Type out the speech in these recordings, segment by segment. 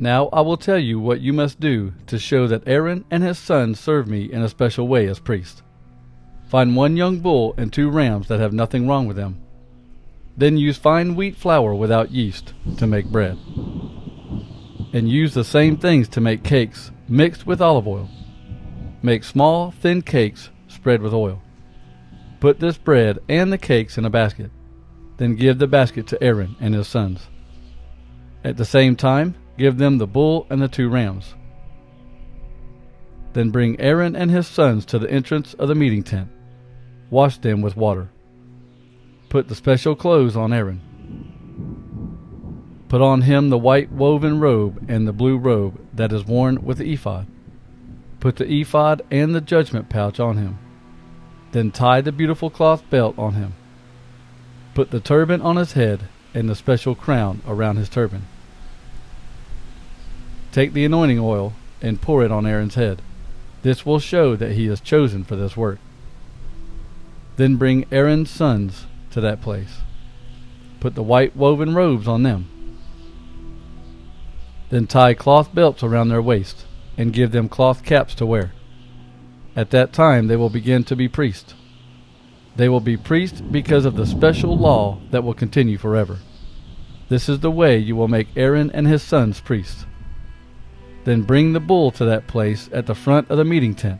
Now I will tell you what you must do to show that Aaron and his sons serve me in a special way as priests. Find 1 young bull and 2 rams that have nothing wrong with them. Then use fine wheat flour without yeast to make bread. And use the same things to make cakes mixed with olive oil. Make small, thin cakes spread with oil. Put this bread and the cakes in a basket. Then give the basket to Aaron and his sons. At the same time, give them the bull and the 2 rams. Then bring Aaron and his sons to the entrance of the meeting tent. Wash them with water. Put the special clothes on Aaron. Put on him the white woven robe and the blue robe that is worn with the ephod. Put the ephod and the judgment pouch on him. Then tie the beautiful cloth belt on him. Put the turban on his head and the special crown around his turban. Take the anointing oil and pour it on Aaron's head. This will show that he is chosen for this work. Then bring Aaron's sons to that place. Put the white woven robes on them. Then tie cloth belts around their waists and give them cloth caps to wear. At that time they will begin to be priests. They will be priests because of the special law that will continue forever. This is the way you will make Aaron and his sons priests. Then bring the bull to that place at the front of the meeting tent.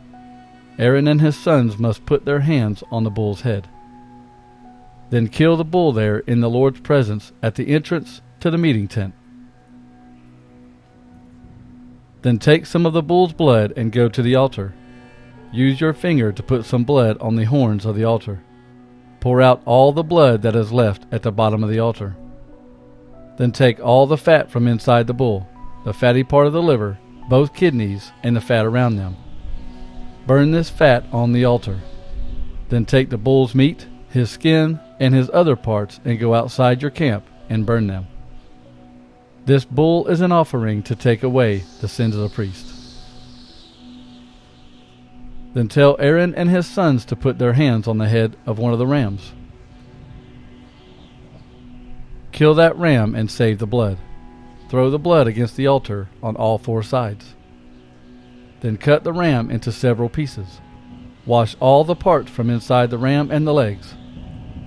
Aaron and his sons must put their hands on the bull's head. Then kill the bull there in the Lord's presence at the entrance to the meeting tent. Then take some of the bull's blood and go to the altar. Use your finger to put some blood on the horns of the altar. Pour out all the blood that is left at the bottom of the altar. Then take all the fat from inside the bull, the fatty part of the liver, both kidneys, and the fat around them. Burn this fat on the altar. Then take the bull's meat, his skin, and his other parts and go outside your camp and burn them. This bull is an offering to take away the sins of the priest. Then tell Aaron and his sons to put their hands on the head of one of the rams. Kill that ram and save the blood. Throw the blood against the altar on all 4 sides. Then cut the ram into several pieces. Wash all the parts from inside the ram and the legs.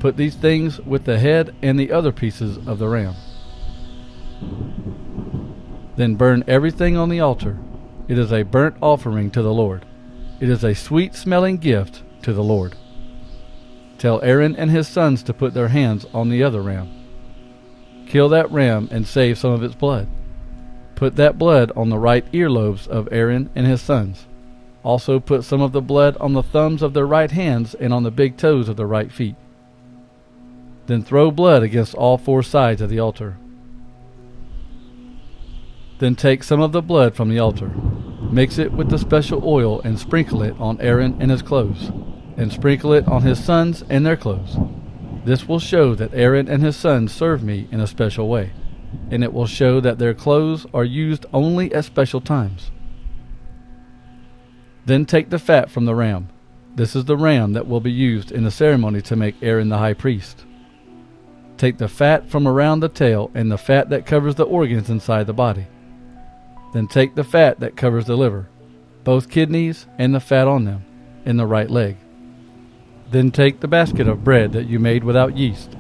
Put these things with the head and the other pieces of the ram. Then burn everything on the altar. It is a burnt offering to the Lord. It is a sweet-smelling gift to the Lord. Tell Aaron and his sons to put their hands on the other ram. Kill that ram and save some of its blood. Put that blood on the right earlobes of Aaron and his sons. Also put some of the blood on the thumbs of their right hands and on the big toes of their right feet. Then throw blood against all 4 sides of the altar. Then take some of the blood from the altar. Mix it with the special oil and sprinkle it on Aaron and his clothes, and sprinkle it on his sons and their clothes. This will show that Aaron and his sons serve me in a special way, and it will show that their clothes are used only at special times. Then take the fat from the ram. This is the ram that will be used in the ceremony to make Aaron the high priest. Take the fat from around the tail and the fat that covers the organs inside the body. Then take the fat that covers the liver, both kidneys and the fat on them, in the right leg. Then take the basket of bread that you made without yeast.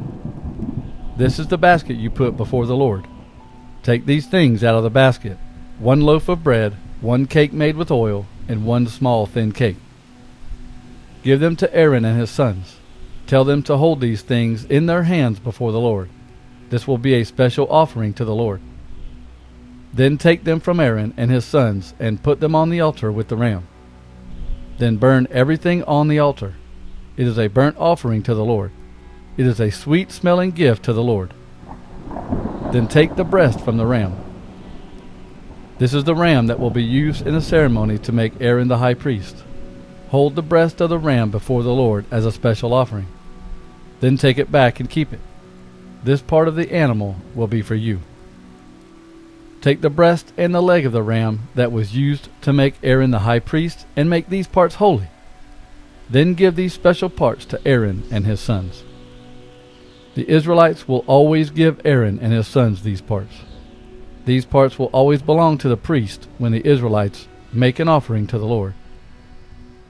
This is the basket you put before the Lord. Take these things out of the basket: 1 loaf of bread, 1 cake made with oil, and 1 small thin cake. Give them to Aaron and his sons. Tell them to hold these things in their hands before the Lord. This will be a special offering to the Lord. Then take them from Aaron and his sons and put them on the altar with the ram. Then burn everything on the altar. It is a burnt offering to the Lord. It is a sweet-smelling gift to the Lord. Then take the breast from the ram. This is the ram that will be used in the ceremony to make Aaron the high priest. Hold the breast of the ram before the Lord as a special offering. Then take it back and keep it. This part of the animal will be for you. Take the breast and the leg of the ram that was used to make Aaron the high priest and make these parts holy. Then give these special parts to Aaron and his sons. The Israelites will always give Aaron and his sons these parts. These parts will always belong to the priest when the Israelites make an offering to the Lord.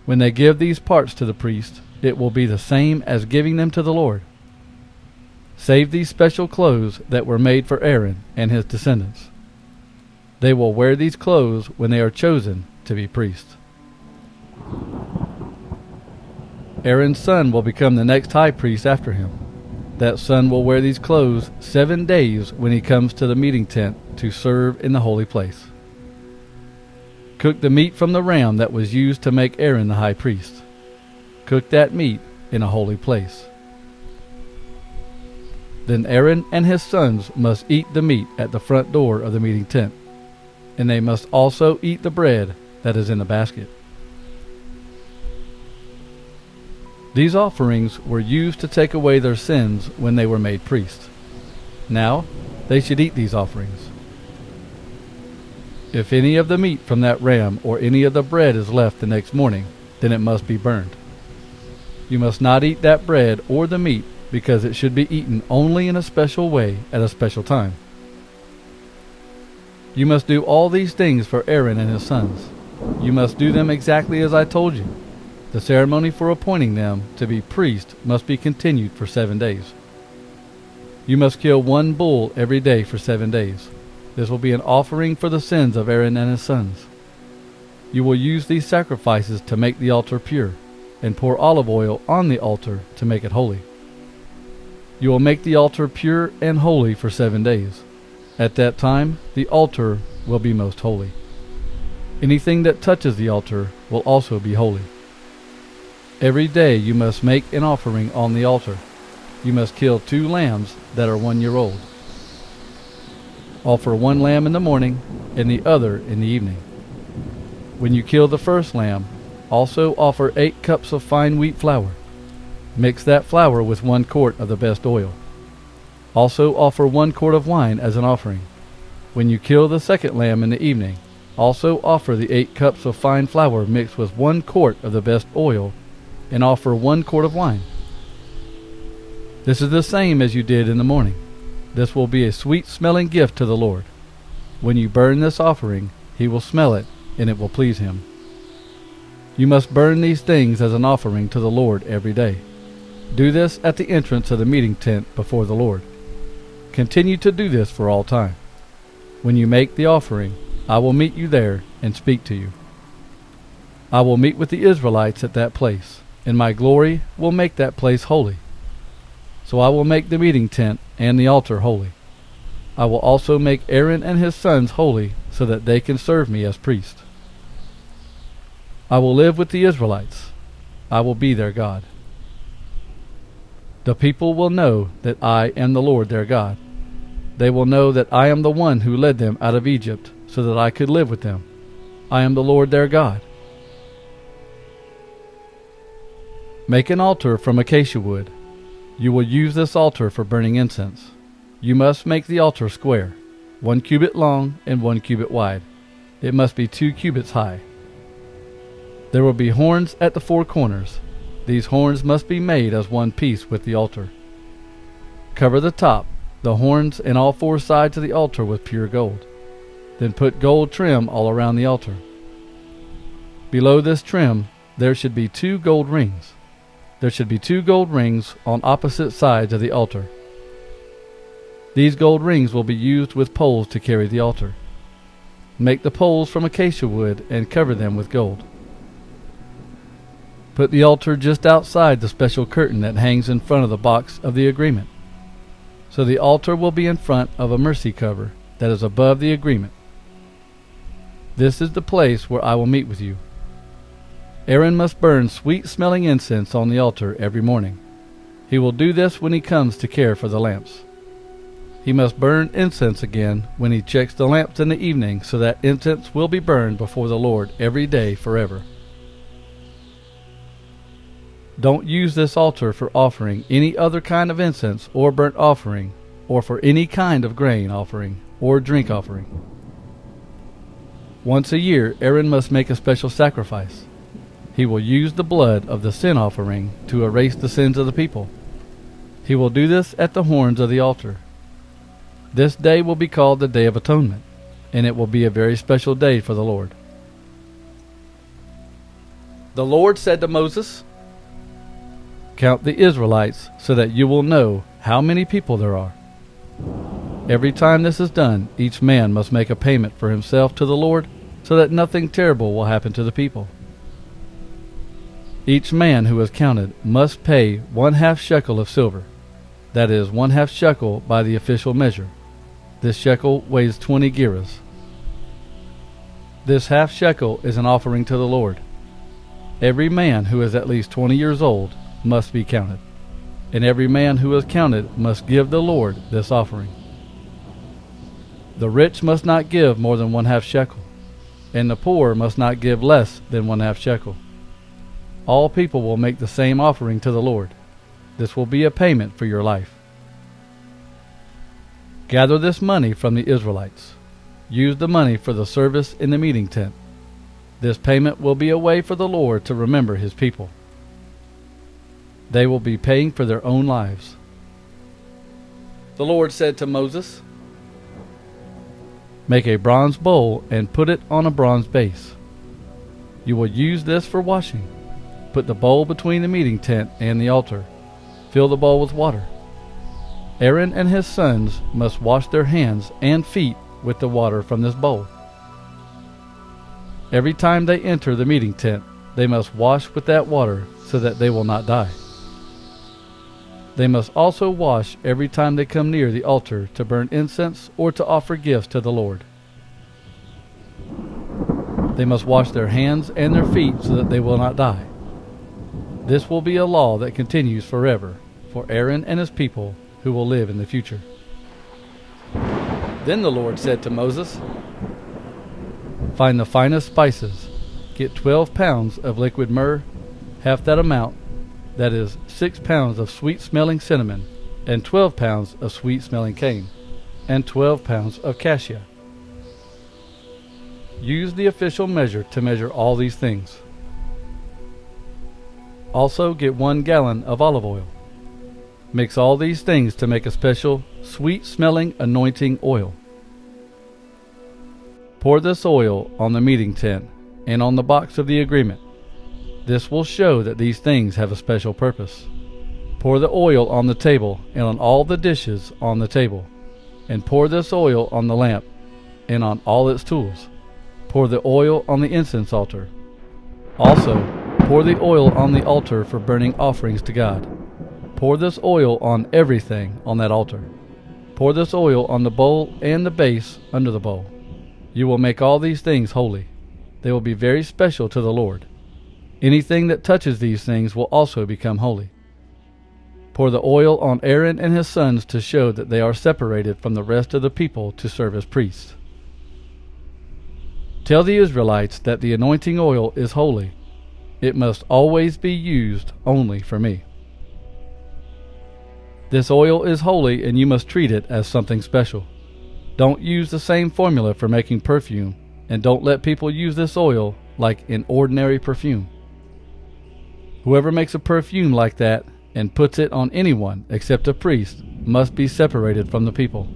When they give these parts to the priest, it will be the same as giving them to the Lord. Save these special clothes that were made for Aaron and his descendants. They will wear these clothes when they are chosen to be priests. Aaron's son will become the next high priest after him. That son will wear these clothes 7 days when he comes to the meeting tent to serve in the holy place. Cook the meat from the ram that was used to make Aaron the high priest. Cook that meat in a holy place. Then Aaron and his sons must eat the meat at the front door of the meeting tent, and they must also eat the bread that is in the basket. These offerings were used to take away their sins when they were made priests. Now they should eat these offerings. If any of the meat from that ram or any of the bread is left the next morning, then it must be burned. You must not eat that bread or the meat, because it should be eaten only in a special way at a special time. You must do all these things for Aaron and his sons. You must do them exactly as I told you. The ceremony for appointing them to be priests must be continued for 7 days. You must kill 1 bull every day for 7 days. This will be an offering for the sins of Aaron and his sons. You will use these sacrifices to make the altar pure, and pour olive oil on the altar to make it holy. You will make the altar pure and holy for 7 days. At that time, the altar will be most holy. Anything that touches the altar will also be holy. Every day you must make an offering on the altar. You must kill 2 lambs that are 1 year old. Offer 1 lamb in the morning and the other in the evening. When you kill the first lamb, also offer 8 cups of fine wheat flour. Mix that flour with 1 quart of the best oil. Also offer 1 quart of wine as an offering. When you kill the second lamb in the evening, also offer the 8 cups of fine flour mixed with 1 quart of the best oil, and offer 1 quart of wine. This is the same as you did in the morning. This will be a sweet-smelling gift to the Lord. When you burn this offering, he will smell it, and it will please him. You must burn these things as an offering to the Lord every day. Do this at the entrance of the meeting tent before the Lord. Continue to do this for all time. When you make the offering, I will meet you there and speak to you. I will meet with the Israelites at that place, and my glory will make that place holy. So I will make the meeting tent and the altar holy. I will also make Aaron and his sons holy so that they can serve me as priests. I will live with the Israelites. I will be their God. The people will know that I am the Lord their God. They will know that I am the one who led them out of Egypt so that I could live with them. I am the Lord their God. Make an altar from acacia wood. You will use this altar for burning incense. You must make the altar square, 1 cubit long and 1 cubit wide. It must be 2 cubits high. There will be horns at the 4 corners. These horns must be made as one piece with the altar. Cover the top, the horns, and all 4 sides of the altar with pure gold. Then put gold trim all around the altar. Below this trim, there should be 2 gold rings. There should be 2 gold rings on opposite sides of the altar. These gold rings will be used with poles to carry the altar. Make the poles from acacia wood and cover them with gold. Put the altar just outside the special curtain that hangs in front of the box of the agreement. So the altar will be in front of a mercy cover that is above the agreement. This is the place where I will meet with you. Aaron must burn sweet-smelling incense on the altar every morning. He will do this when he comes to care for the lamps. He must burn incense again when he checks the lamps in the evening, so that incense will be burned before the Lord every day forever. Don't use this altar for offering any other kind of incense or burnt offering, or for any kind of grain offering or drink offering. Once a year, Aaron must make a special sacrifice. He will use the blood of the sin offering to erase the sins of the people. He will do this at the horns of the altar. This day will be called the Day of Atonement. and it will be a very special day for the Lord. The Lord said to Moses, "Count the Israelites so that you will know how many people there are. Every time this is done, each man must make a payment for himself to the Lord so that nothing terrible will happen to the people. Each man who is counted must pay 1/2 shekel of silver, that is 1/2 shekel by the official measure. This shekel weighs 20 gerahs. This 1/2 shekel is an offering to the Lord. Every man who is at least 20 years old must be counted, and every man who is counted must give the Lord this offering. The rich must not give more than 1/2 shekel, and the poor must not give less than 1/2 shekel. All people will make the same offering to the Lord. This will be a payment for your life. Gather this money from the Israelites. Use the money for the service in the meeting tent. This payment will be a way for the Lord to remember his people. They will be paying for their own lives." The Lord said to Moses, "Make a bronze bowl and put it on a bronze base. You will use this for washing. Put the bowl between the meeting tent and the altar. Fill the bowl with water. Aaron and his sons must wash their hands and feet with the water from this bowl. Every time they enter the meeting tent, they must wash with that water so that they will not die. They must also wash every time they come near the altar to burn incense or to offer gifts to the Lord. They must wash their hands and their feet so that they will not die. This will be a law that continues forever for Aaron and his people who will live in the future." Then the Lord said to Moses, "Find the finest spices. Get 12 pounds of liquid myrrh, half that amount, that is 6 pounds of sweet-smelling cinnamon, and 12 pounds of sweet-smelling cane, and 12 pounds of cassia. Use the official measure to measure all these things. Also get 1 gallon of olive oil. Mix all these things to make a special, sweet-smelling anointing oil. Pour this oil on the meeting tent and on the box of the agreement. This will show that these things have a special purpose. Pour the oil on the table and on all the dishes on the table, and pour this oil on the lamp and on all its tools. Pour the oil on the incense altar. Also, pour the oil on the altar for burning offerings to God. Pour this oil on everything on that altar. Pour this oil on the bowl and the base under the bowl. You will make all these things holy. They will be very special to the Lord. Anything that touches these things will also become holy. Pour the oil on Aaron and his sons to show that they are separated from the rest of the people to serve as priests. Tell the Israelites that the anointing oil is holy. It must always be used only for me. This oil is holy, and you must treat it as something special. Don't use the same formula for making perfume, and don't let people use this oil like an ordinary perfume. Whoever makes a perfume like that and puts it on anyone except a priest must be separated from the people."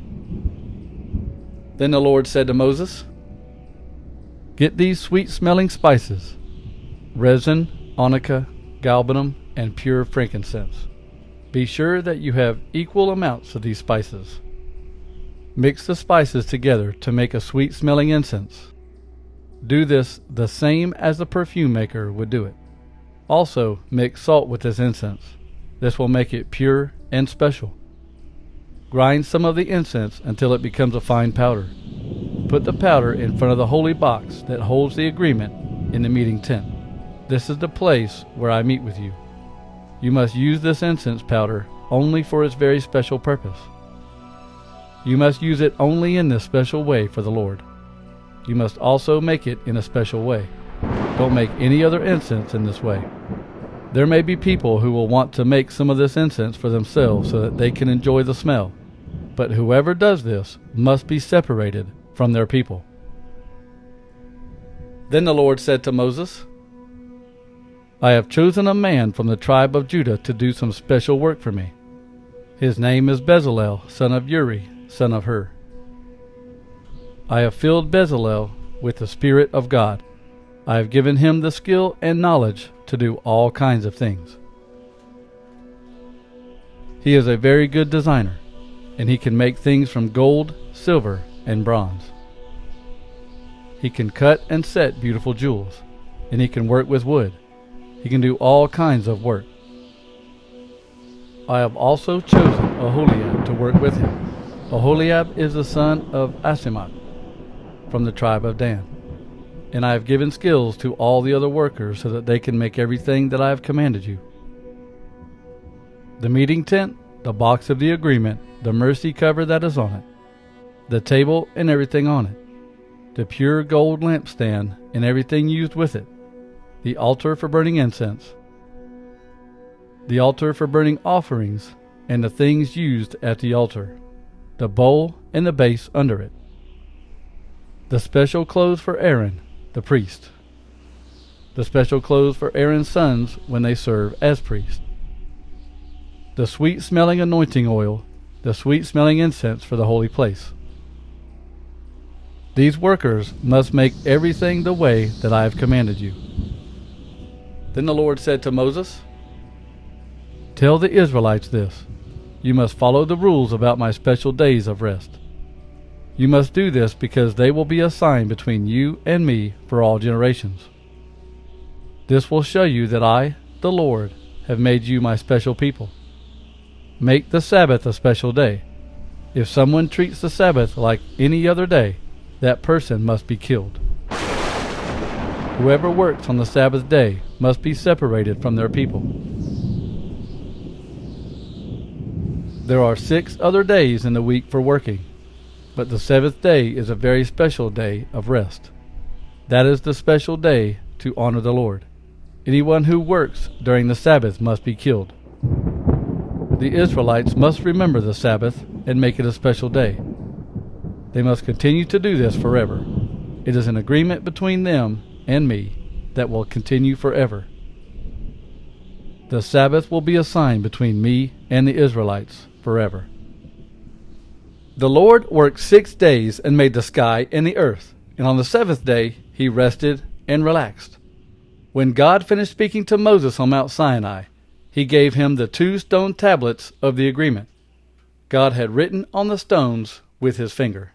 Then the Lord said to Moses, "Get these sweet-smelling spices, resin, onycha, galbanum, and pure frankincense. Be sure that you have equal amounts of these spices. Mix the spices together to make a sweet-smelling incense. Do this the same as the perfume maker would do it. Also, mix salt with this incense. This will make it pure and special. Grind some of the incense until it becomes a fine powder. Put the powder in front of the holy box that holds the agreement in the meeting tent. This is the place where I meet with you. You must use this incense powder only for its very special purpose. You must use it only in this special way for the Lord. You must also make it in a special way. Don't make any other incense in this way. There may be people who will want to make some of this incense for themselves so that they can enjoy the smell, but whoever does this must be separated from their people." Then the Lord said to Moses, "I have chosen a man from the tribe of Judah to do some special work for me. His name is Bezalel, son of Uri, son of Hur. I have filled Bezalel with the Spirit of God. I have given him the skill and knowledge to do all kinds of things. He is a very good designer, and he can make things from gold, silver, and bronze. He can cut and set beautiful jewels, and he can work with wood. He can do all kinds of work. I have also chosen Aholiab to work with him. Aholiab is the son of Ahisamach from the tribe of Dan. And I have given skills to all the other workers so that they can make everything that I have commanded you. The meeting tent, the box of the agreement, the mercy cover that is on it, the table and everything on it, the pure gold lampstand and everything used with it, the altar for burning incense, the altar for burning offerings, and the things used at the altar, the bowl and the base under it, the special clothes for Aaron, the priest, the special clothes for Aaron's sons when they serve as priests, the sweet-smelling anointing oil, the sweet-smelling incense for the holy place. These workers must make everything the way that I have commanded you. Then the Lord said to Moses, "Tell the Israelites this. You must follow the rules about my special days of rest. You must do this because they will be a sign between you and me for all generations. This will show you that I, the Lord, have made you my special people. Make the Sabbath a special day. If someone treats the Sabbath like any other day, that person must be killed. Whoever works on the Sabbath day must be separated from their people. There are 6 other days in the week for working, but the 7th day is a very special day of rest. That is the special day to honor the Lord. Anyone who works during the Sabbath must be killed. The Israelites must remember the Sabbath and make it a special day. They must continue to do this forever. It is an agreement between them and me that will continue forever. The Sabbath will be a sign between me and the Israelites forever." The Lord worked 6 days and made the sky and the earth, and on the 7th day he rested and relaxed. When God finished speaking to Moses on Mount Sinai, he gave him the 2 stone tablets of the agreement. God had written on the stones with his finger.